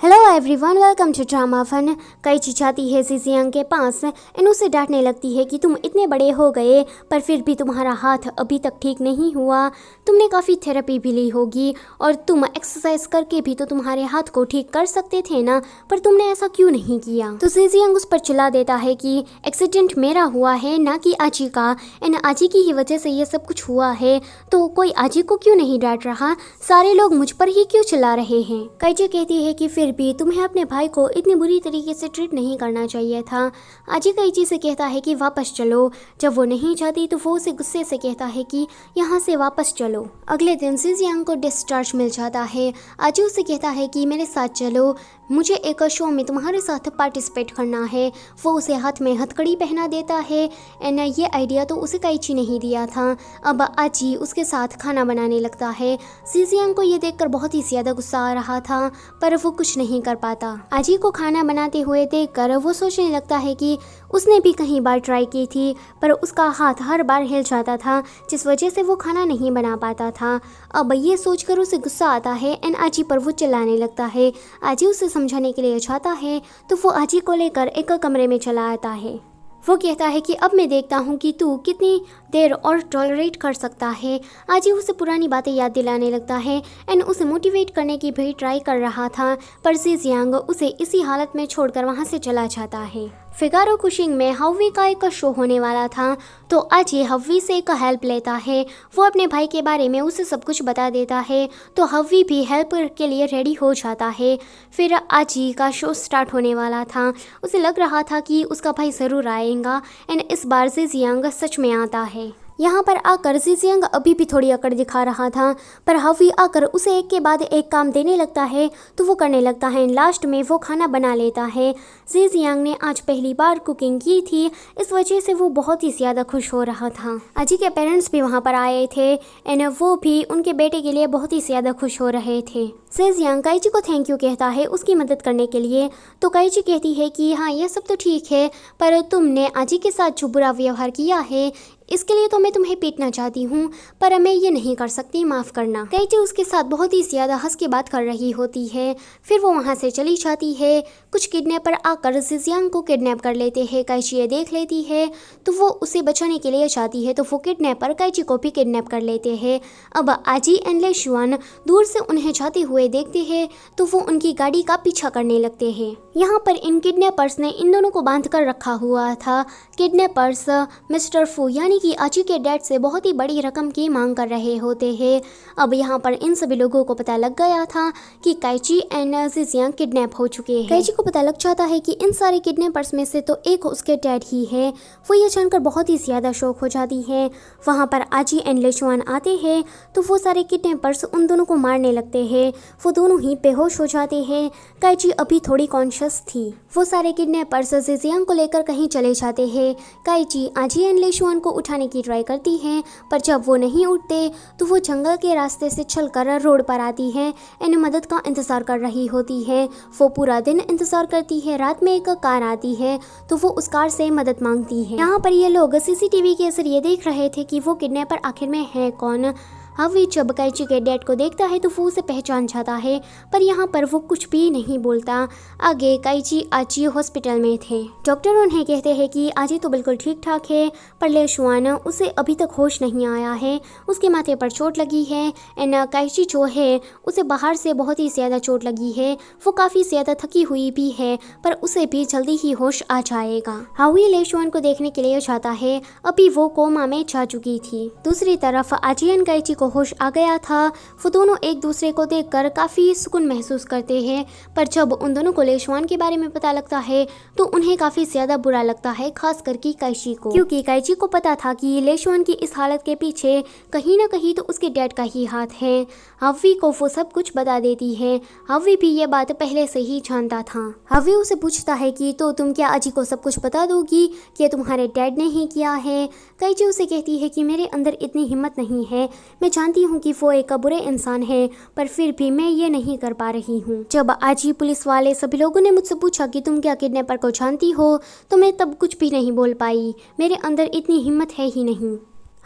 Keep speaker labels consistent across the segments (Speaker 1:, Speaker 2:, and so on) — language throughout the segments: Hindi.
Speaker 1: Hello everyone, welcome to drama fun. काइची जाती है जीजियांग के पास एंड उसे डांटने लगती है कि तुम इतने बड़े हो गए पर फिर भी तुम्हारा हाथ अभी तक ठीक नहीं हुआ। तुमने काफ़ी थेरेपी भी ली होगी और तुम एक्सरसाइज करके भी तो तुम्हारे हाथ को ठीक कर सकते थे ना, पर तुमने ऐसा क्यों नहीं किया। तो जीजियांग उस पर चिल्ला देता है कि एक्सीडेंट मेरा हुआ है ना कि आजी का, एंड आजी की ही वजह से ये सब कुछ हुआ है, तो कोई आजी को क्यों नहीं डांट रहा, सारे लोग मुझ पर ही क्यों चिल्ला रहे हैं। काइची कहती है कि फिर भी तुम्हें अपने भाई को इतनी बुरी तरीके से ट्रीट नहीं करना चाहिए था। आजी काइची से कहता है कि वापस चलो। जब वो नहीं चाहती तो वो उसे गुस्से से कहता है कि यहाँ से वापस चलो। अगले दिन जीजियांग को डिस्चार्ज मिल जाता है। आजी उसे कहता है कि मेरे साथ चलो, मुझे एक शो में तुम्हारे साथ पार्टिसिपेट करना है। वो उसे हाथ में हथकड़ी पहना देता है एंड ये आइडिया तो उसे काइची नहीं दिया था। अब आजी उसके साथ खाना बनाने लगता है। जीजियांग को ये देखकर बहुत ही ज़्यादा गुस्सा आ रहा था पर वो कुछ नहीं कर पाता। आजी को खाना बनाते हुए देखकर वो सोचने लगता है कि उसने भी कहीं बार ट्राई की थी पर उसका हाथ हर बार हिल जाता था, जिस वजह से वो खाना नहीं बना पाता था। अब ये सोचकर उसे गुस्सा आता है एंड आजी पर वो चिल्लाने लगता है। आजी उसे समझाने के लिए चाहता है तो वो आजी को लेकर एक कमरे में चला आता है। वो कहता है कि अब मैं देखता हूँ कि तू कितनी देर और टॉलरेट कर सकता है। आजी उसे पुरानी बातें याद दिलाने लगता है एंड उसे मोटिवेट करने की भी ट्राई कर रहा था, पर जीजियांग उसे इसी हालत में छोड़कर वहाँ से चला जाता है। फिगारो कुशिंग में हव्वी का एक शो होने वाला था, तो आजी हव्वी से एक हेल्प लेता है। वो अपने भाई के बारे में उसे सब कुछ बता देता है, तो हव्वी भी हेल्प के लिए रेडी हो जाता है। फिर आजी का शो स्टार्ट होने वाला था। उसे लग रहा था कि उसका भाई ज़रूर आएगा एंड इस बार जीजियांग सच में आता है। यहाँ पर आकर जीजियांग अभी भी थोड़ी अकड़ दिखा रहा था, पर हव्वी आकर उसे एक के बाद एक काम देने लगता है तो वो करने लगता है। लास्ट में वो खाना बना लेता है। जीजियांग ने आज पहली बार कुकिंग की थी, इस वजह से वो बहुत ही ज़्यादा खुश हो रहा था। आजी के पेरेंट्स भी वहाँ पर आए थे एंड वो भी उनके बेटे के लिए बहुत ही ज़्यादा खुश हो रहे थे। जीजियांग काइची को थैंक यू कहता है उसकी मदद करने के लिए, तो काइची कहती है कि हाँ ये सब तो ठीक है, पर तुमने आजी के साथ जो बुरा व्यवहार किया है इसके लिए तो मैं तुम्हें पीटना चाहती हूँ, पर मैं ये नहीं कर सकती, माफ़ करना। काइची उसके साथ बहुत ही ज़्यादा हंस के बात कर रही होती है। फिर वो वहाँ से चली जाती है। कुछ किडनैपर आकर जीजियांग को किडनैप कर लेते हैं। काइची ये देख लेती है तो वो उसे बचाने के लिए चाहती है, तो वो किडनैपर काइची को भी किडनैप कर लेते हैं। अब आजी एंड लेशुआन दूर से उन्हें जाते हुए देखते हैं तो वो उनकी गाड़ी का पीछा करने लगते हैं। यहाँ पर इन किडनैपर्स ने इन दोनों को बांध कर रखा हुआ था। किडनैपर्स मिस्टर फू यानी कि आजी के डैड से बहुत ही बड़ी रकम की मांग कर रहे होते हैं। अब यहाँ पर इन सभी लोगों को पता लग गया था कि काइची एंड जीजियांग किडनैप हो चुके हैं। काइची को पता लग जाता है कि इन सारे किडनैपर्स में से तो एक उसके डैड ही है। वो ये जानकर बहुत ही ज़्यादा शौक हो जाती है। वहाँ पर आजी एंड लेशुआन आते हैं तो वो सारे किडनैपर्स उन दोनों को मारने लगते हैं। वो दोनों ही बेहोश हो जाते हैं। काइची अभी थोड़ी कॉन्शियस थी। वो सारे किडनैपर्स जीजियांग को लेकर कहीं चले जाते हैं। काइची आजी एंड लेशुआन को उठाने की ट्राई करती है, पर जब वो नहीं उठते तो वो जंगल के रास्ते से चलकर रोड पर आती है एंड मदद का इंतज़ार कर रही होती है। वो पूरा दिन इंतज़ार करती है। रात में एक कार आती है तो वो उस कार से मदद मांगती है। यहाँ पर ये लोग सीसीटीवी के जरिए देख रहे थे कि वो किडनैपर आखिर में है कौन। हव्वी जब काइची के डैड को देखता है तो वो उसे पहचान जाता है, पर यहाँ पर वो कुछ भी नहीं बोलता। आगे काइची आजी हॉस्पिटल में थे। डॉक्टर उन्हें कहते हैं कि आजी तो बिल्कुल ठीक ठाक है, पर लेशुआन उसे अभी तक होश नहीं आया है, उसके माथे पर चोट लगी है एंड काइची जो है उसे बाहर से बहुत ही ज़्यादा चोट लगी है। वो काफ़ी ज़्यादा थकी हुई भी है, पर उसे भी जल्दी ही होश आ जाएगा। हव्वी लेशुआन को देखने के लिए जाता है। अभी वो कोमा में जा चुकी थी। दूसरी तरफ आजी एंड काइची को होश आ गया था। वो दोनों एक दूसरे को देखकर काफ़ी सुकून महसूस करते हैं, पर जब उन दोनों को लेशुआन के बारे में पता लगता है तो उन्हें काफ़ी ज़्यादा बुरा लगता है, खास करके काइची को, क्योंकि काइची को पता था कि लेशुआन की इस हालत के पीछे कहीं ना कहीं तो उसके डैड का ही हाथ है। हव्वी को वो सब कुछ बता देती है। हव्वी भी ये बात पहले से ही जानता था। हव्वी उसे पूछता है कि तो तुम क्या आजी को सब कुछ बता दोगी कि तुम्हारे डैड ने ही किया है। काइची उसे कहती है कि मेरे अंदर इतनी हिम्मत नहीं है, मैं जानती हूँ कि वो एक बुरे इंसान है, पर फिर भी मैं ये नहीं कर पा रही हूँ। जब आजी पुलिस वाले सभी लोगों ने मुझसे पूछा कि तुम क्या किडनैपर को जानती हो, तो मैं तब कुछ भी नहीं बोल पाई, मेरे अंदर इतनी हिम्मत है ही नहीं।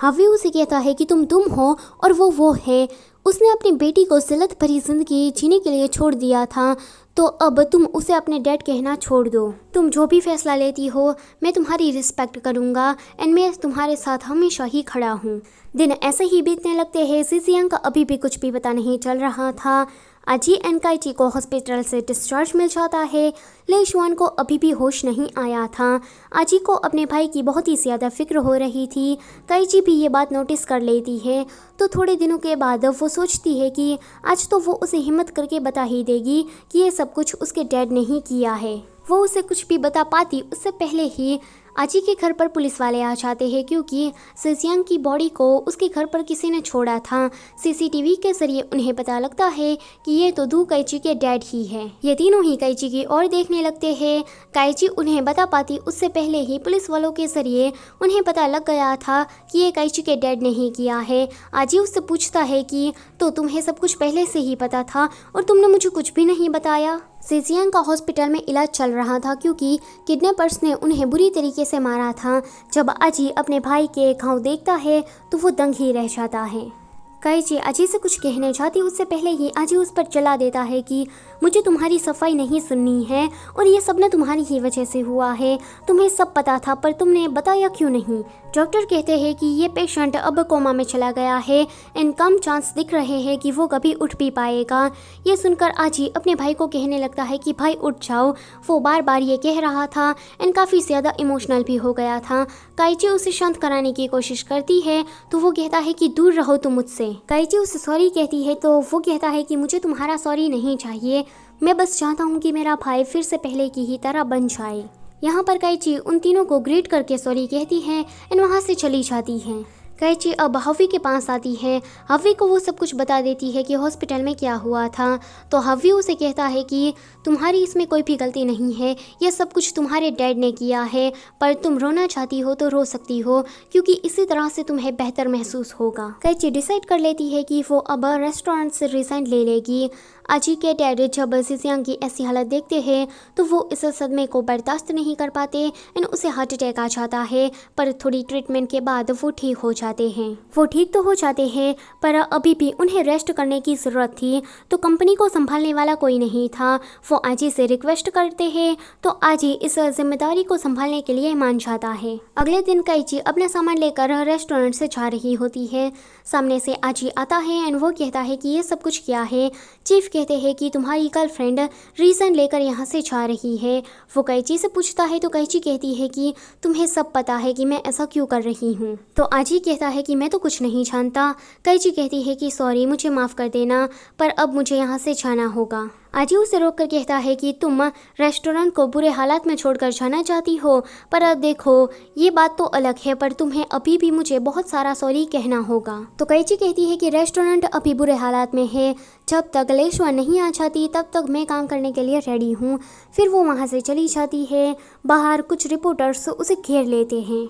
Speaker 1: हव्वी उसे कहता है कि तुम हो और वो है। उसने अपनी बेटी को जिल्लत भरी जिंदगी जीने के लिए छोड़ दिया था, तो अब तुम उसे अपने डैड कहना छोड़ दो। तुम जो भी फैसला लेती हो मैं तुम्हारी रिस्पेक्ट करूँगा एंड मैं तुम्हारे साथ हमेशा ही खड़ा हूँ। दिन ऐसे ही बीतने लगते हैं। जीजियांग का अभी भी कुछ भी पता नहीं चल रहा था। आजी एंड काइची को हॉस्पिटल से डिस्चार्ज मिल जाता है। ले शुआन को अभी भी होश नहीं आया था। आजी को अपने भाई की बहुत ही ज़्यादा फिक्र हो रही थी। काइची भी ये बात नोटिस कर लेती है। तो थोड़े दिनों के बाद वो सोचती है कि आज तो वो उसे हिम्मत करके बता ही देगी कि ये सब कुछ उसके डैड ने ही किया है। वो उसे कुछ भी बता पाती उससे पहले ही आजी के घर पर पुलिस वाले आ जाते हैं, क्योंकि जीजियांग की बॉडी को उसके घर पर किसी ने छोड़ा था। सीसीटीवी के जरिए उन्हें पता लगता है कि ये तो दू काइची के डैड ही है। ये तीनों ही काइची की ओर देखने लगते हैं। काइची उन्हें बता पाती उससे पहले ही पुलिस वालों के जरिए उन्हें पता लग गया था कि ये काइची के डैड ने ही किया है। आजी उससे पूछता है कि तो तुम्हें सब कुछ पहले से ही पता था और तुमने मुझे कुछ भी नहीं बताया। जीजियांग का हॉस्पिटल में इलाज चल रहा था क्योंकि किडनैपर्स ने उन्हें बुरी तरीके से मारा था। जब आजी अपने भाई के घाव देखता है तो वो दंग ही रह जाता है। काइची आजी से कुछ कहने जाती उससे पहले ही आजी उस पर चला देता है कि मुझे तुम्हारी सफाई नहीं सुननी है और ये सब ना तुम्हारी ही वजह से हुआ है। तुम्हें सब पता था पर तुमने बताया क्यों नहीं। डॉक्टर कहते हैं कि ये पेशेंट अब कोमा में चला गया है एंड कम चांस दिख रहे हैं कि वो कभी उठ भी पाएगा। ये सुनकर आजी अपने भाई को कहने लगता है कि भाई उठ जाओ। वो बार बार ये कह रहा था एंड काफ़ी ज़्यादा इमोशनल भी हो गया था। काइची उसे शांत कराने की कोशिश करती है तो वो कहता है कि दूर रहो तुम मुझसे। काइची उसे सॉरी कहती है तो वो कहता है कि मुझे तुम्हारा सॉरी नहीं चाहिए, मैं बस चाहता हूँ कि मेरा भाई फिर से पहले की ही तरह बन जाए। यहाँ पर काइची उन तीनों को ग्रीट करके सॉरी कहती है एंड वहाँ से चली जाती है। काइची अब हवी के पास आती है। हवी को वो सब कुछ बता देती है कि हॉस्पिटल में क्या हुआ था। तो हवी उसे कहता है कि तुम्हारी इसमें कोई भी गलती नहीं है, यह सब कुछ तुम्हारे डैड ने किया है, पर तुम रोना चाहती हो तो रो सकती हो क्योंकि इसी तरह से तुम्हें बेहतर महसूस होगा। काइची डिसाइड कर लेती है कि वो अब रेस्टोरेंट से रिजाइन ले लेगी। आजी के डैड जब जीजियांग की ऐसी हालत देखते हैं तो वो इस सदमे को बर्दाश्त नहीं कर पाते एंड उसे हार्ट अटैक आ जाता है, पर थोड़ी ट्रीटमेंट के बाद वो ठीक हो जाते हैं। वो ठीक तो हो जाते हैं पर अभी भी उन्हें रेस्ट करने की ज़रूरत थी। तो कंपनी को संभालने वाला कोई नहीं था। वो आजी से रिक्वेस्ट करते हैं तो आजी इस जिम्मेदारी को संभालने के लिए मान जाता है। अगले दिन काइची अपना सामान लेकर रेस्टोरेंट से जा रही होती है। सामने से आजी आता है एंड वो कहता है कि ये सब कुछ क्या है। चीफ कहते हैं कि तुम्हारी गर्लफ्रेंड रीज़न लेकर यहाँ से जा रही है। वो काइची से पूछता है तो काइची कहती है कि तुम्हें सब पता है कि मैं ऐसा क्यों कर रही हूँ। तो आजी कहता है कि मैं तो कुछ नहीं जानता। काइची कहती है कि सॉरी, मुझे माफ़ कर देना, पर अब मुझे यहाँ से जाना होगा। आजी उसे रोक कर कहता है कि तुम रेस्टोरेंट को बुरे हालात में छोड़कर जाना चाहती हो, पर अब देखो ये बात तो अलग है, पर तुम्हें अभी भी मुझे बहुत सारा सॉरी कहना होगा। तो काइची कहती है कि रेस्टोरेंट अभी बुरे हालात में है, जब तक ले शुआन नहीं आ जाती तब तक मैं काम करने के लिए रेडी हूँ। फिर वो वहाँ से चली जाती है। बाहर कुछ रिपोर्टर्स उसे घेर लेते हैं।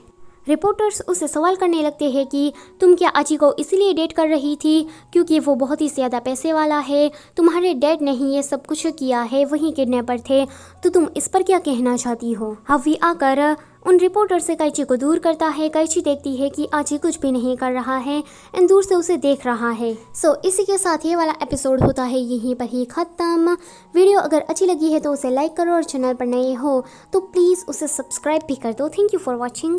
Speaker 1: रिपोर्टर्स उससे सवाल करने लगते हैं कि तुम क्या आजी को इसलिए डेट कर रही थी क्योंकि वो बहुत ही ज़्यादा पैसे वाला है, तुम्हारे डैड ने ही ये सब कुछ किया है, वही किडनैपर थे, तो तुम इस पर क्या कहना चाहती हो। हवी आकर उन रिपोर्टर से काइची को दूर करता है। काइची देखती है कि आजी कुछ भी नहीं कर रहा है एंड दूर से उसे देख रहा है। इसी के साथ ये वाला एपिसोड होता है यहीं पर ही ख़त्म। वीडियो अगर अच्छी लगी है तो उसे लाइक करो और चैनल पर नए हो तो प्लीज़ उसे सब्सक्राइब भी कर दो। Thank you for watching.